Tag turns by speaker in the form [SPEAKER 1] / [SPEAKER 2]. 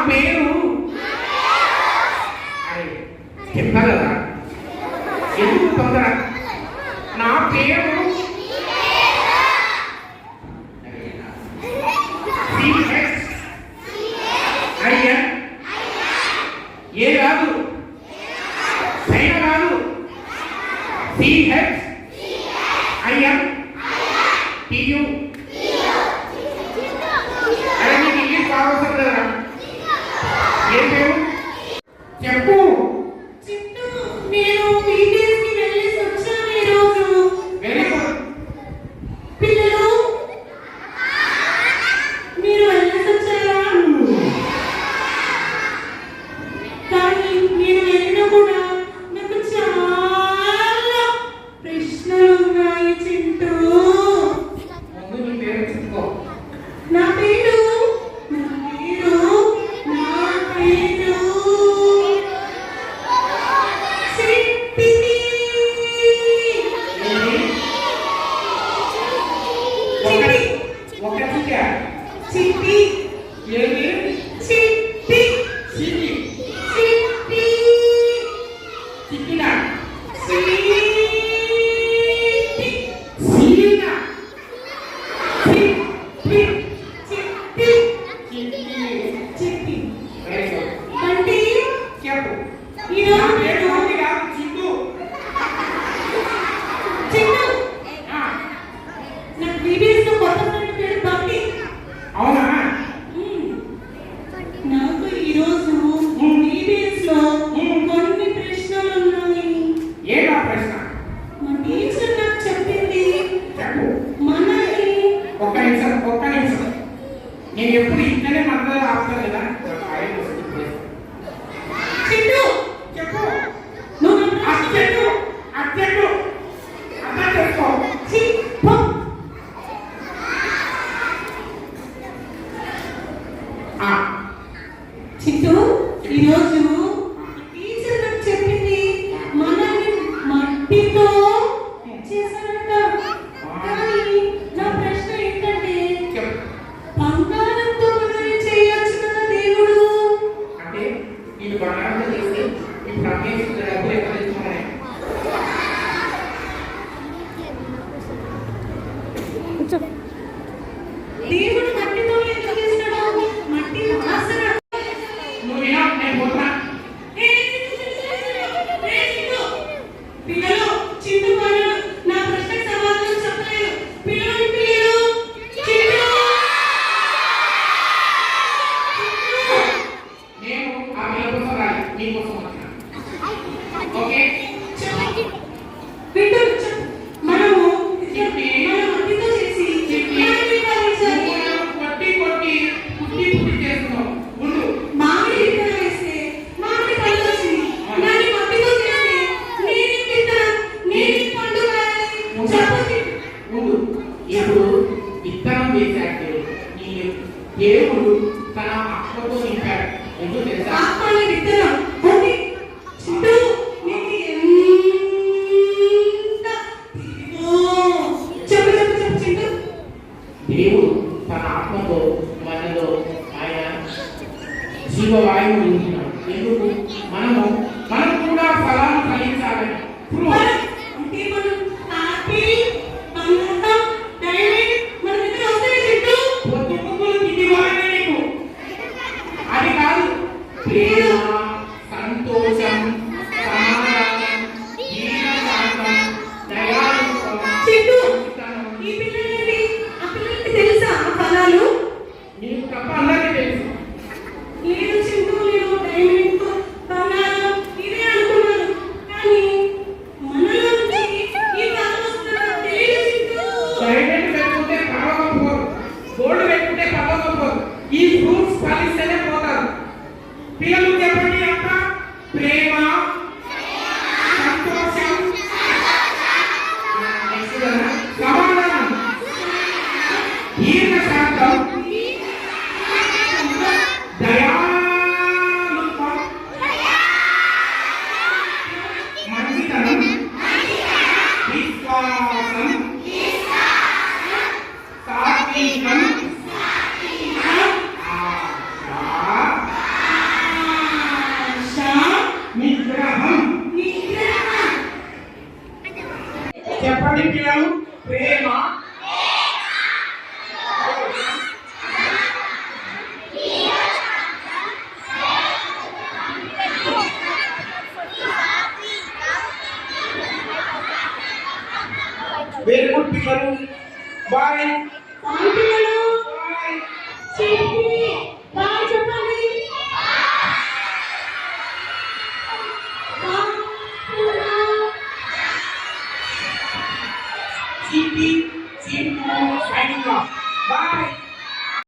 [SPEAKER 1] పేరు అరే చెప్పా కదా, ఎందుకు తొందర? నా పేరు ఏ కాదు, సైన కాదు, CHIM TU. అరే నీకు ఇంగ్లీష్ కావాల్సి కదా, ఏం పేరు చెప్పు.
[SPEAKER 2] నేను వీడియోస్కి వెళ్ళేసి వచ్చాను ఈరోజు.
[SPEAKER 1] Very good.
[SPEAKER 2] పిల్లలు మీరు వెళ్ళేసి వచ్చారా? కానీ నేను వెళ్ళినా కూడా నాకు చాలా ప్రశ్నలు ఉన్నాయి చింటూ.
[SPEAKER 1] ముందు నీ పేరు చెప్పుకో.
[SPEAKER 2] నా పేరు చిట్టి.
[SPEAKER 1] ఏది?
[SPEAKER 2] చిట్టి.
[SPEAKER 1] చిట్టి.
[SPEAKER 2] చిట్టి.
[SPEAKER 1] చిట్టినా?
[SPEAKER 2] చిట్టి.
[SPEAKER 1] సీనా?
[SPEAKER 2] చిట్టి. చిట్టి. చిట్టి.
[SPEAKER 1] Very good.
[SPEAKER 2] అంటే
[SPEAKER 1] చెప్పు.
[SPEAKER 2] ఈరోజు
[SPEAKER 1] నా పేరు ఉంది కాదు, చింటూ.
[SPEAKER 2] చింటూ.
[SPEAKER 1] ఆ,
[SPEAKER 2] నాకు వీడియోస్ లో కొత్త ఫ్రెండ్ పేరు బంటి.
[SPEAKER 1] అవునా?
[SPEAKER 2] నాకు ఈరోజు వీడియోస్ లో కొన్ని ప్రశ్నలు ఉన్నాయి.
[SPEAKER 1] ఏడా ప్రశ్న?
[SPEAKER 2] మా టీచర్ నాకు చెప్పింది
[SPEAKER 1] చెప్పు.
[SPEAKER 2] మనల్ని
[SPEAKER 1] ఒక్క నిమిషం, ఒక్క నిమిషం. నేను ఎప్పుడు ఇంటనే మద్దతు ఆపుతాను కదా.
[SPEAKER 2] చింటూ
[SPEAKER 1] చెప్పు.
[SPEAKER 2] నువ్వు నన్ను
[SPEAKER 1] అర్జెంటు, అర్జెంటు. అర్థం చేసుకో.
[SPEAKER 2] చింటూ.
[SPEAKER 1] ఆ,
[SPEAKER 2] చింటూ ఈరోజు టీచర్ నాకు చెప్పింది మనల్ని మట్టితో చేశారంట. కానీ నా ప్రశ్న ఏంటంటే
[SPEAKER 1] చెప్పు.
[SPEAKER 2] బంగారంతో మనల్ని చేయొచ్చు కదా దేవుడు.
[SPEAKER 1] అంటే నేను బంగారంతో చేసి ఇప్పుడు అమ్మేసి డబ్బులు ఎక్కడ తెచ్చుకున్నాయి?
[SPEAKER 2] దేవుడు మట్టితో ఎందుకు చేసినాడు? మట్టి వాసన.
[SPEAKER 1] నువ్వు వినా, నేను పోతున్నా.
[SPEAKER 2] పిల్లలు చింటూ గారు నా ప్రశ్నకు సమాధానం చెప్పలేదు. పిల్లలు పిల్లలు చింటూ.
[SPEAKER 1] నేను ఆ పిల్ల కోసం రాలి, నీ కోసం వచ్చిన. ఓకే?
[SPEAKER 2] వింటూ మనము
[SPEAKER 1] చిట్టి.
[SPEAKER 2] మట్టితో చేసి
[SPEAKER 1] చిట్టి.
[SPEAKER 2] మామిడి విత్తనాలు వేసాలి.
[SPEAKER 1] నువ్వు కొట్టి కొట్టి పుట్టి పుట్టి చేస్తున్నావు. ఉండు.
[SPEAKER 2] మామిడి విత్తనాలు వేస్తే మామిడి పండు వచ్చింది. దాన్ని మట్టితో చేస్తే నేను విత్తనం, నేను పండు కాయాలి. చెప్పండి.
[SPEAKER 1] ఉండు. ఇప్పుడు విత్తనం వేశాకే నీ దేవుడు తన ఆత్మతో నింపాడు. ఎందుకు తెలుసా?
[SPEAKER 2] ఆత్మని విత్తనం ఉంది. చింటూ నీకు ఎంత తెలివో. చెప్పు చెప్పు చెప్పు చింటూ.
[SPEAKER 1] దేవుడు తన ఆత్మతో మనలో ఆయన జీవవాయువు నింపినాడు. ఎందుకు? మనం కూడా ఫలాన్ని ఫలించాలని.
[SPEAKER 2] అంటే మనం ఆపిల్, బంగాళం, డైమండ్ మన దగ్గర వస్తాయి చింటూ.
[SPEAKER 1] పొద్దు పొద్దులు తిండి వాడనే నీకు. అది కాదు. ప్రేమ, సంతోషం, సమాధానం, దీనశాంతం, దయాళుత్వం,
[SPEAKER 2] చింటూ
[SPEAKER 1] మంచితనం.
[SPEAKER 2] ఈ పిల్లలేంటి? ఆ పిల్లలకి తెలుసా ఆ పదాలు?
[SPEAKER 1] నీకు తప్ప అందరికీ తెలుసు.
[SPEAKER 2] లేదు చింటూ, నేను డైమండ్, బంగాళం ఇదే అనుకున్నాను. కానీ మనలో నుంచి ఈ పదాలు వస్తుందో తెలియదు చింటూ.
[SPEAKER 1] డైమండ్ పెట్టుకుంటే పర్వతం పోదు, గోల్డ్ పెట్టుకుంటే పర్వతం పోదు. ఈ ఫ్రూట్స్ ఫలిస్తేనే పోతారు. పిల్లలు చెప్పండి అంత. ప్రేమ, సంతోషం, నెక్స్ట్ కదా, సమాధానం, దీర్ఘశాంతం, దయాళుత్వం, మంచితనం, విశ్వాసం, సాత్వికం, ఆశ, వెరీ గుడ్ పిల్లలు. బాయ్
[SPEAKER 2] ఆంటీలు
[SPEAKER 1] బాయ్.
[SPEAKER 2] చిట్టి